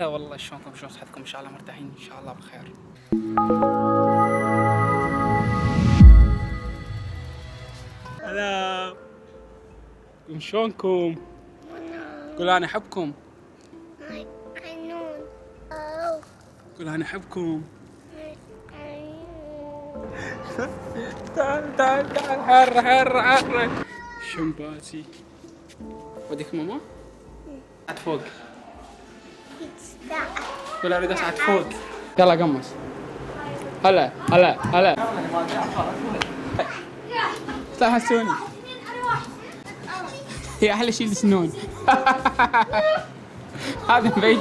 لا والله شلونكم شلون صحتكم ان شاء الله مرتاحين ان شاء الله بخير. هلا شلونكم؟ قول انا احبكم. قول انا احبكم. تعال تعال تعال حر حر حر شمباسي. وديك ماما؟ قعد فوق. قول اريد اصعد فوق. يلا قمص. هلا هلا هلا. لا حسوني. هي احلى شيء السنون. هذا مبين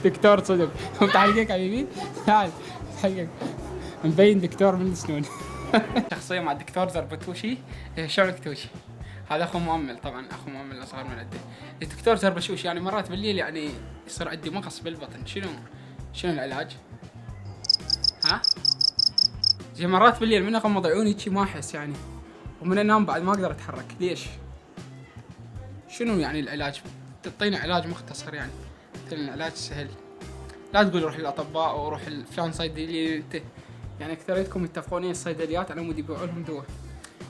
دكتور صدق. قوم تحلقك حبيبي. تعال تحلقك. مبين دكتور من السنون. شخصية مع الدكتور زربتوشي. شلونك توشي؟ هذا اخو مؤمل طبعا، اخو مؤمل اصغر من عده. الدكتور زربشوش يعني مرات بالليل يعني يصير عندي مغص بالبطن. شنو العلاج؟ ها؟ زي مرات بالليل من اغمض عيوني هيجي ما احس يعني، ومن انام بعد ما اقدر اتحرك. ليش؟ شنو يعني العلاج؟ تعطيني علاج مختصر يعني. العلاج سهل، لا تقول روح للاطباء او روح فلان صيدلي. انت يعني اكثريتكم متفقون الصيدليات على مود يبيعون لهم دواء،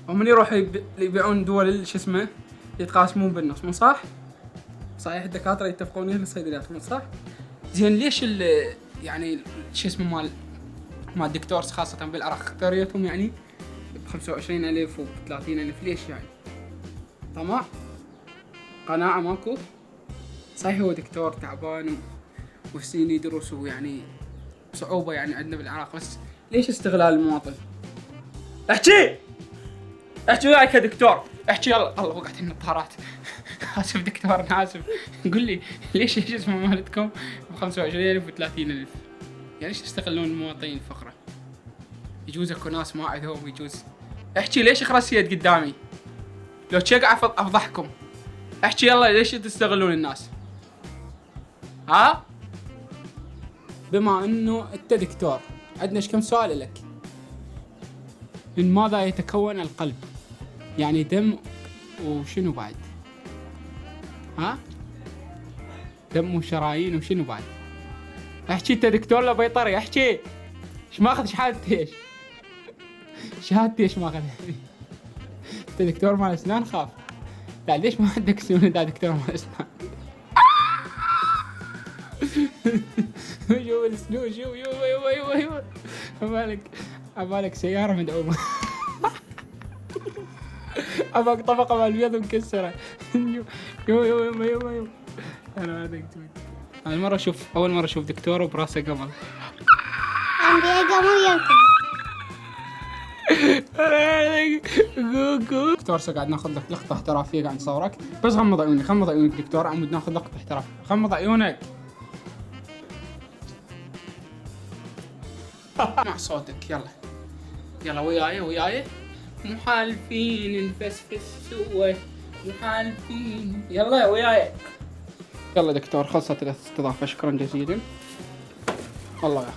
ومن يروح يبيعون دواء شو اسمه يتقاسمون بالنص، مو صح؟ صحيح الدكاتره يتفقون للصيدليات، مو صح؟ زين ليش يعني شو اسمه مال الدكتورز خاصة بالعراق اختاريتهم يعني ب25,000 وب30,000؟ ليش يعني؟ طمع؟ قناعة ماكو؟ صحيح هو دكتور تعبان وسنين يدرس ويعني صعوبة يعني عندنا بالعراق، بس ليش استغلال المواطن؟ احكي وياي كدكتور، احكي يلا. الله وقعت النظارات. اسف دكتور انا اسف. قل لي ليش اسمه مالتكم ب25,000 و30,000؟ يعني ليش تستغلون المواطنين فقرة؟ يجوز اكو ناس ما عندهم يجوز. احكي ليش خرسيت قدامي؟ لو تشقع افضحكم. احكي يلا ليش تستغلون الناس؟ ها؟ بما انه انت دكتور عندنا كم سؤال لك. من ماذا يتكون القلب؟ يعني دم وشنو بعد؟ ها؟ دم وشرايين وشنو بعد؟ احكي انت دكتور لا بيطري. احكي ايش ماخذ شهادتي ايش؟ شهادتي ايش ماخذ؟ انت دكتور مال اسنان خاف. لا ليش ما عندك سنون اذا دكتور مال اسنان؟ شوف السنون شوف ايوه عبالك سيارة مدعومة. عبالك طبقة مال البيض مكسرة. يو انا هذا اول مرة اشوف دكتور وبراسه قمر. عندي قمر يمكن. دكتور قاعد ناخذ لك لقطة احترافية قاعد نصورك، بس غمض عيونك دكتور عمود ناخذ لقطة احترافية. غمض عيونك. مع صوتك يلا وياي محالفين نفسفس سوا محالفين. يلا وياي. يلا دكتور خلصت الاستضافة، شكرا جزيلا. الله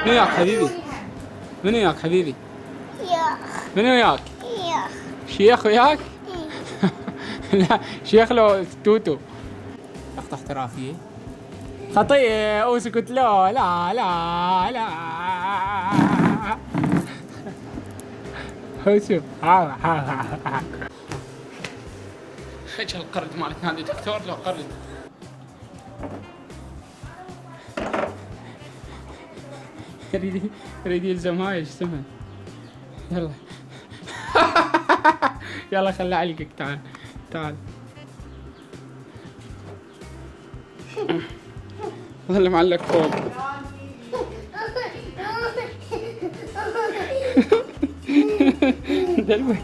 وياك. منو وياك حبيبي؟ منو وياك؟ شيخ وياك؟ لا شيخ لو توتو. لقطة احترافية. خطيئة اسكت. لا اسف. اجل القرد مالت نادي دكتور. لو قرد يريد يلزم هاي ايش اسمها. يلا خلي علقك. تعال ظل معلق فوق. دلوي.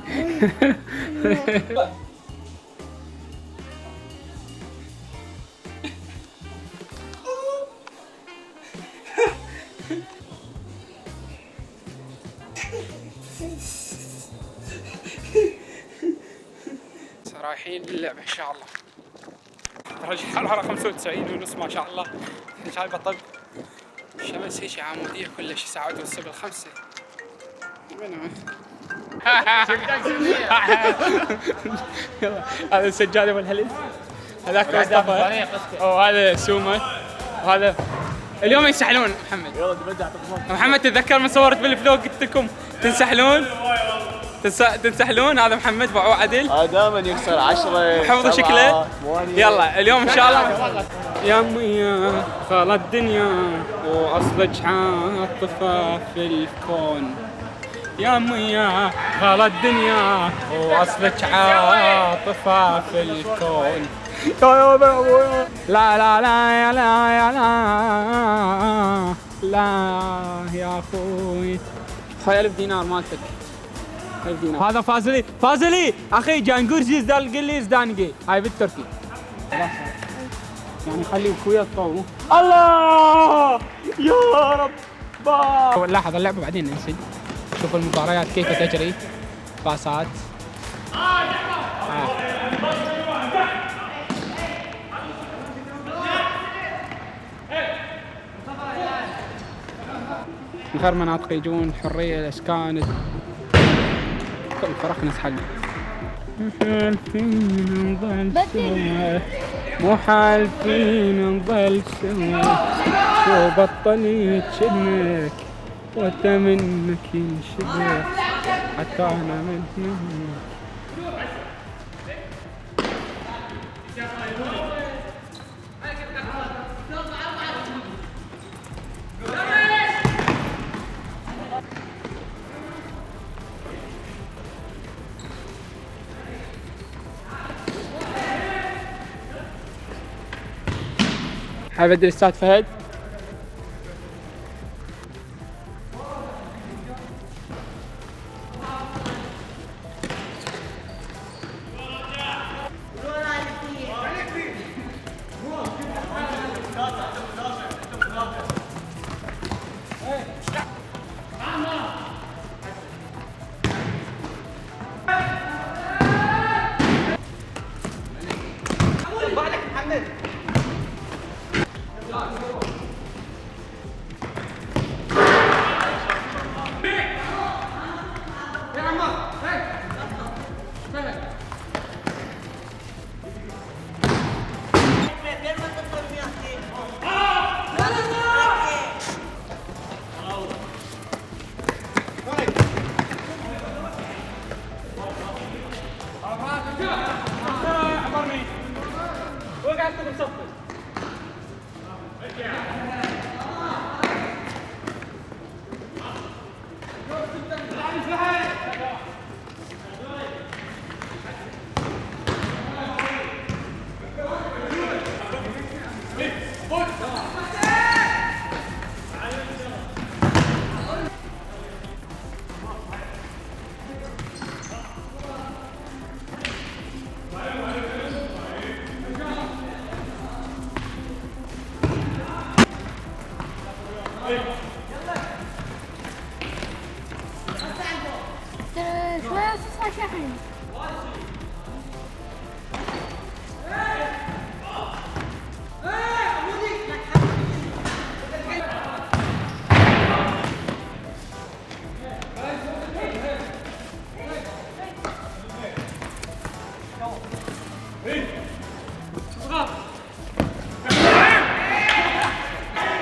رايحين للعب ان شاء الله. درجة الحرارة 95 ونص ما شاء الله. جايبة طب الشمس هيك عمودية كلش. الساعة توصل 5. هذا السجادة والهلس. هذاك مصطفى وهذا سومه وهذا اليوم ينسحلون محمد. محمد تتذكر من صورت بالفلوق قلت لكم تنسحلون هذا محمد باعوه عدل دائما يكسر 10 حفظوا شكله. يلا اليوم ان شاء الله يا امي خلا الدنيا واصلك عاطفه في الكون. يا امي خلا الدنيا واصلك عاطفه في الكون. لا لا لا يا لا يا لا لا يا اخوي. هاي 1000 دينار مالتك. 1000 دينار. هذا فازلي اخي جانجورجي زدالقلي زدانقي. هاي بالتركي. خلاص يعني خلي اخويا الطاوله. الله يا رب. لاحظ اللعبه بعدين ننسج. شوف المباريات كيف تجري. باسات. من غير مناطق يجون حرية الإسكان كل فرق نسحل. مو حالفين نظل سوا شو بطل يتشنك وانت منك ينشبك حتى انا منك. حابب الاستاذ فهد.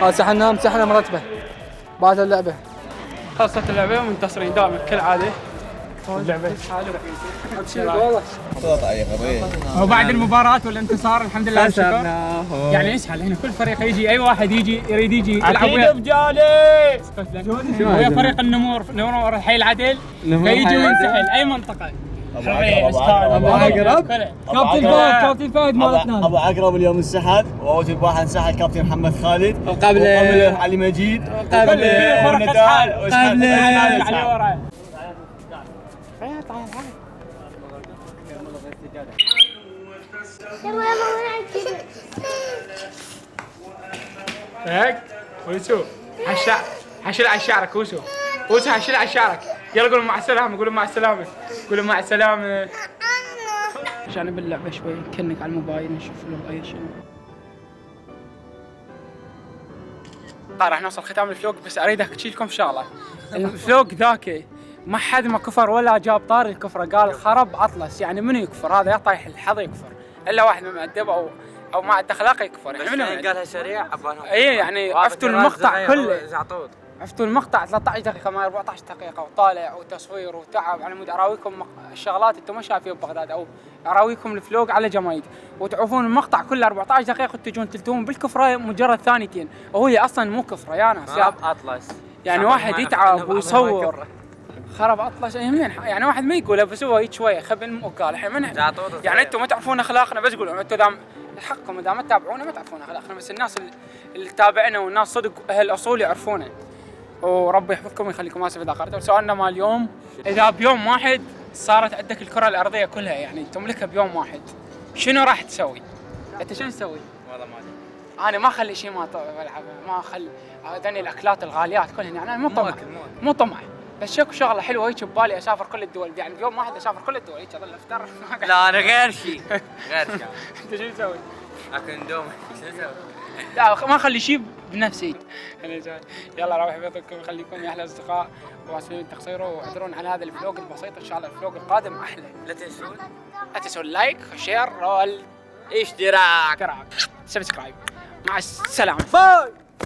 مسحنا مرتبه بعد اللعبه. خلصت اللعبه ومنتصرين دائما كالعاده. اللعبه وبعد المباراه والانتصار الحمد لله والشكر يعني يسهل هنا كل فريق يجي اي واحد يجي يريد يجي يلعب ويا فريق النمور الحي العدل فيجي وينسحل اي منطقه. ابو عقرب كابتن فهد مالتنا. ابو عقرب اليوم انسحب واول واحد انسحب كابتن محمد خالد وقبله علي مجيد وقبله ندال وقبله هيك ويسو حشل على شعرك ويسو حشل على شعرك. يلا قولوا مع السلامة قولوا مع السلامة. عشان باللعبة شوي كنك على الموبايل نشوف له اي شيء. راح نوصل ختام الفلوق بس اريد احكي لكم شغله. الفلوق ذاك ما حد ما كفر ولا جاب طاري الكفره قال خرب اطلس يعني منو يكفر هذا يا طايح الحظ يكفر. الا واحد مؤدب او ما عنده اخلاق يكفر. بس قالها سريع ابانهم. اي يعني عفتوا المقطع كله، زعطوط. عفتوا المقطع 13 دقيقة ما 14 دقيقة وطالع وتصوير وتعب على مود اراويكم الشغلات انتم ما شايفين ببغداد، او اراويكم الفلوق على جمايد وتعوفون المقطع كله 14 دقيقة وتجون تلتون بالكفرة مجرد ثانيتين، وهي اصلا مو كفرة يا ناس. اطلس يعني واحد يتعب ويصور خرب اطلس منين يعني واحد ما يقولها بس هو هيك شويه خبن مو قال الحين من يعني انتم ما تعرفون اخلاقنا بس قولوا انتم دام حقكم اذا ما تتابعونا ما تعرفون اخلاقنا، بس الناس اللي تابعنا والناس صدق اهل الاصول يعرفونا. وربي يحفظكم ويخليكم اسف اذا اخرت. سؤالنا مال اليوم، اذا بيوم واحد صارت عندك الكره الارضيه كلها يعني تملكها بيوم واحد، شنو راح تسوي؟ انت شنو تسوي؟ والله ما ادري. انا ما اخلي شيء ما العب، ما اخلي هذني الاكلات الغاليات كلها، يعني انا مو طمع بس شكو شغله حلوه هيك ببالي اسافر كل الدول، يعني بيوم واحد اسافر كل الدول هيك اظل افطر. لا انا غير شيء غير شيء. انت شو تسوي؟ اكل اندومي. شو اسوي؟ لا ما اخلي شيء بنفسي. يلا روح يحفظكم ويخليكم يا احلى اصدقاء، واسفين تقصيروا واعذرون على هذا الفلوق البسيط، ان شاء الله الفلوق القادم احلى. لا تنسون لا تنسون لايك وشير اشتراك سبسكرايب. مع السلامه. باي.